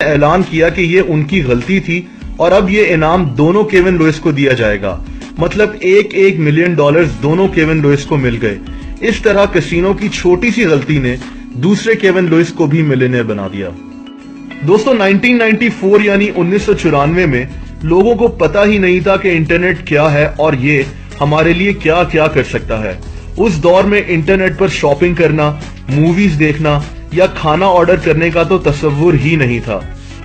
اعلان کیا کہ یہ ان کی غلطی تھی اور اب یہ انعام دونوں کیون لوئس کو دیا جائے گا، مطلب $1 ملین دونوں کیون لوئس کو مل گئے۔ اس طرح کسینو کی چھوٹی سی غلطی نے دوسرے کیون لوئس کو بھی ملینئر بنا دیا۔ دوستو 1994 یعنی 1994 میں لوگوں کو پتا ہی نہیں تھا کہ انٹرنیٹ کیا ہے اور یہ ہمارے لیے کیا کیا کر سکتا ہے۔ اس دور میں انٹرنیٹ پر شاپنگ کرنا، موویز دیکھنا یا کھانا آرڈر کرنے کا تو تصور ہی نہیں تھا۔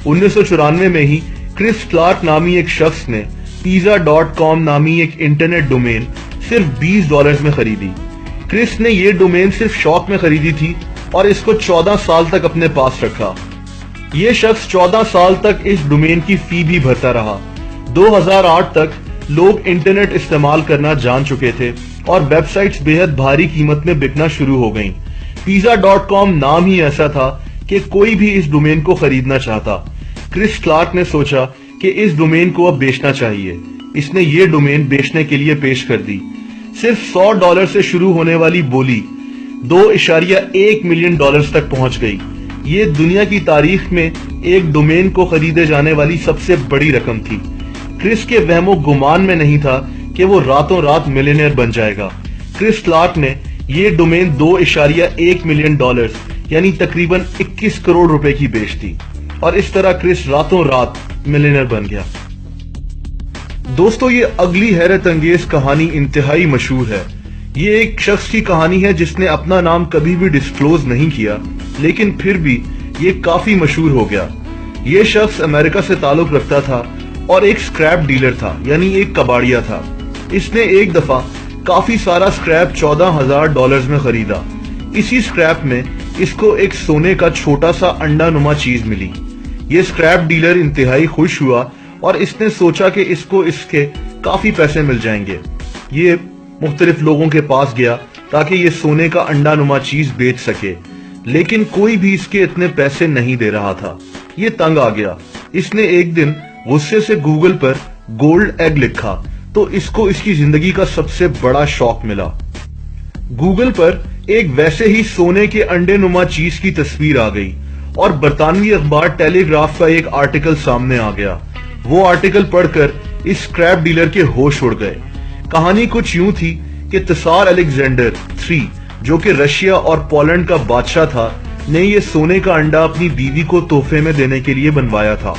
1994 میں ہی کرس کلارک نامی ایک شخص نے pizza.com نامی ایک انٹرنیٹ ڈومین صرف $20 میں خریدی۔ کرس نے یہ ڈومین صرف شوق میں خریدی تھی اور اس کو 14 سال تک اپنے پاس رکھا۔ یہ شخص 14 سال تک اس ڈومین کی فی بھی بھرتا رہا۔ 2008 تک لوگ انٹرنیٹ استعمال کرنا جان چکے تھے اور ویب سائٹس بے حد بھاری قیمت میں بکنا شروع ہو گئیں۔ pizza.com نام ہی ایسا تھا کہ کوئی بھی اس ڈومین کو خریدنا چاہتا۔ کرس کلارک نے سوچا کہ اس ڈومین کو اب بیچنا چاہیے۔ اس نے یہ ڈومین بیچنے کے لیے پیش کر دی۔ صرف $100 سے شروع ہونے والی بولی $2.1 ملین تک پہنچ گئی۔ یہ دنیا کی تاریخ میں ایک ڈومین کو خریدے جانے والی سب سے بڑی رقم تھی۔ کرس کے وہم و گمان میں نہیں تھا کہ وہ راتوں رات ملینئر بن جائے گا۔ کرس کلارک نے یہ ڈومین $2.1 ملین یعنی تقریباً 21 کروڑ روپے کی بیچ دی اور اس طرح کرس راتوں رات ملینئر بن گیا۔ دوستو یہ اگلی حیرت انگیز کہانی انتہائی مشہور ہے۔ یہ ایک شخص کی کہانی ہے جس نے اپنا نام کبھی بھی ڈسکلوز نہیں کیا، لیکن پھر بھی یہ کافی مشہور ہو گیا۔ یہ شخص امریکہ سے تعلق رکھتا تھا اور ایک سکریپ ڈیلر تھا، یعنی ایک کباڑیا تھا۔ اس نے ایک دفعہ کافی سارا سکریپ $14,000 میں خریدا۔ اسی سکریپ میں اس کو ایک سونے کا چھوٹا سا انڈا نما چیز ملی۔ یہ سکریپ ڈیلر انتہائی خوش ہوا اور اس نے سوچا کہ اس کو اس کے کافی پیسے مل جائیں گے۔ یہ مختلف لوگوں کے پاس گیا تاکہ یہ سونے کا انڈا نما چیز بیچ سکے، لیکن کوئی بھی اس کے اتنے پیسے نہیں دے رہا تھا۔ یہ تنگ آ گیا۔ اس نے ایک دن غصے سے گوگل پر گولڈ ایگ لکھا تو اس کو اس کی زندگی کا سب سے بڑا شوق ملا۔ گوگل پر ایک ویسے ہی سونے کے انڈے نما چیز کی تصویر آ گئی اور برطانوی اخبار ٹیلی گراف کا ایک آرٹیکل سامنے آ گیا۔ وہ آرٹیکل پڑھ کر اس سکریپ ڈیلر کے ہوش اڑ گئے۔ کہانی کچھ یوں تھی کہ تسار الیگزینڈر III جو کہ رشیا اور پولینڈ کا بادشاہ تھا نے یہ سونے کا انڈا اپنی بیوی کو تحفے میں دینے کے لیے بنوایا تھا۔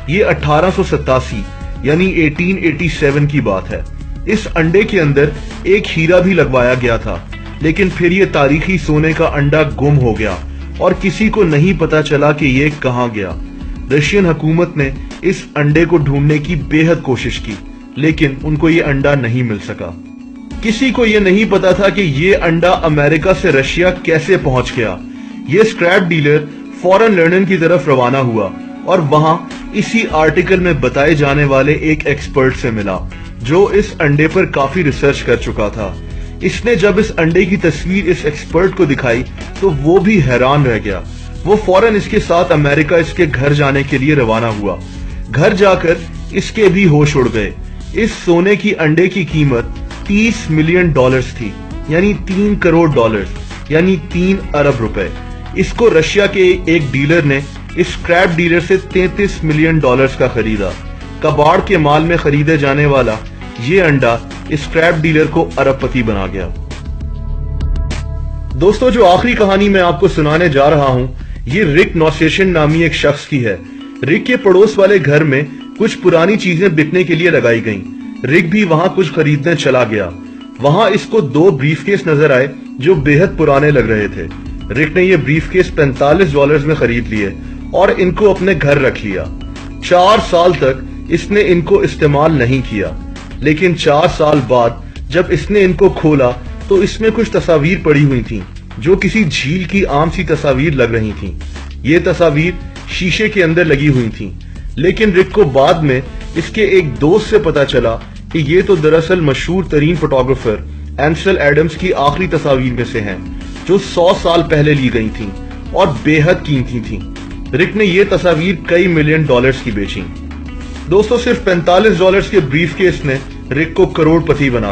یہ 1887 یعنی 1887 کی بات ہے۔ اس انڈے کے اندر ایک ہیرا بھی لگوایا گیا تھا، لیکن پھر یہ تاریخی سونے کا انڈا گم ہو گیا اور کسی کو نہیں پتا چلا کہ یہ کہاں گیا۔ رشین حکومت نے اس انڈے کو ڈھونڈنے کی بے حد کوشش کی، لیکن ان کو یہ انڈا نہیں مل سکا۔ کسی کو یہ نہیں پتا تھا کہ یہ انڈا امریکہ سے رشیا کیسے پہنچ گیا۔ یہ سکریپ ڈیلر فوراً لندن کی طرف روانہ ہوا اور وہاں اسی آرٹیکل میں بتائے جانے والے ایک ایکسپرٹ سے ملا جو اس انڈے پر کافی ریسرچ کر چکا تھا۔ اس نے جب اس انڈے کی تصویر اس ایکسپرٹ کو دکھائی تو وہ بھی حیران رہ گیا۔ وہ فوراً اس کے ساتھ امریکہ اس کے گھر جانے کے لیے روانہ ہوا۔ گھر جا کر اس کے بھی ہوش اڑ گئے۔ اس سونے کی انڈے کی قیمت $30 ملین تھی، یعنی $3 کروڑ یعنی 3 ارب روپے۔ اس کو رشیا کے ایک ڈیلر نے اس سکریپ ڈیلر سے $33 ملین کا خریدا۔ کباڑ کے مال میں خریدے جانے والا یہ انڈا اس سکریپ ڈیلر کو ارب پتی بنا گیا۔ دوستو جو آخری کہانی میں آپ کو سنانے جا رہا ہوں یہ رک نوسیشن نامی ایک شخص کی ہے۔ رک کے پڑوس والے گھر میں کچھ پرانی چیزیں بکنے کے لیے لگائی گئیں۔ رک بھی وہاں کچھ خریدنے چلا گیا۔ وہاں اس کو 2 بریف کیس نظر آئے جو بے حد پرانے لگ رہے تھے۔ رک نے یہ بریف کیس $45 میں خرید لیے اور ان کو اپنے گھر رکھ لیا۔ 4 سال تک اس نے ان کو استعمال نہیں کیا، لیکن 4 سال بعد جب اس نے ان کو کھولا تو اس میں کچھ تصاویر پڑی ہوئی تھیں جو کسی جھیل کی عام سی تصاویر لگ رہی تھیں۔ یہ تصاویر شیشے کے اندر لگی ہوئی تھیں، لیکن رک کو بعد میں اس کے ایک دوست سے پتا چلا کہ یہ تو دراصل مشہور ترین فوٹوگرافر اینسل ایڈمز کی آخری تصاویر میں سے ہیں جو 100 سال پہلے لی گئی تھیں اور بے حد قیمتی تھیں۔ رک نے یہ تصاویر کئی ملین ڈالرز کی بیچیں۔ دوستو صرف $45 کے بریف کیس نے رک کو کروڑ پتی بنا